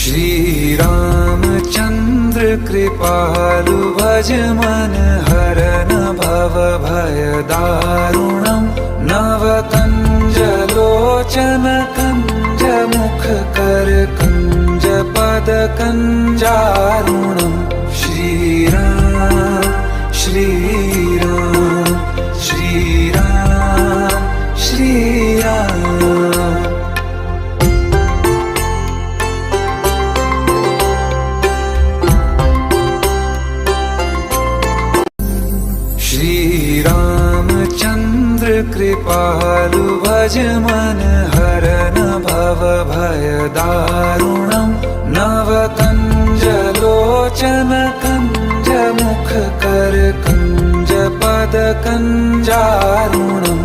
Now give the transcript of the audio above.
श्रीरामचन्द्र कृपालु भज मन हरन भव भय दारुणम् नवकञ्ज लोचन कञ्ज मुख कर कञ्ज पद कञ्जारुणम् श्रीराम श्रीराम श्रीराम श्रीराम। श्रीरामचन्द्र कृपालु भज मन हरन भव भय दारुणम् नवकञ्ज लोचन कञ्ज मुख कर कञ्ज पद कञ्जारुणम्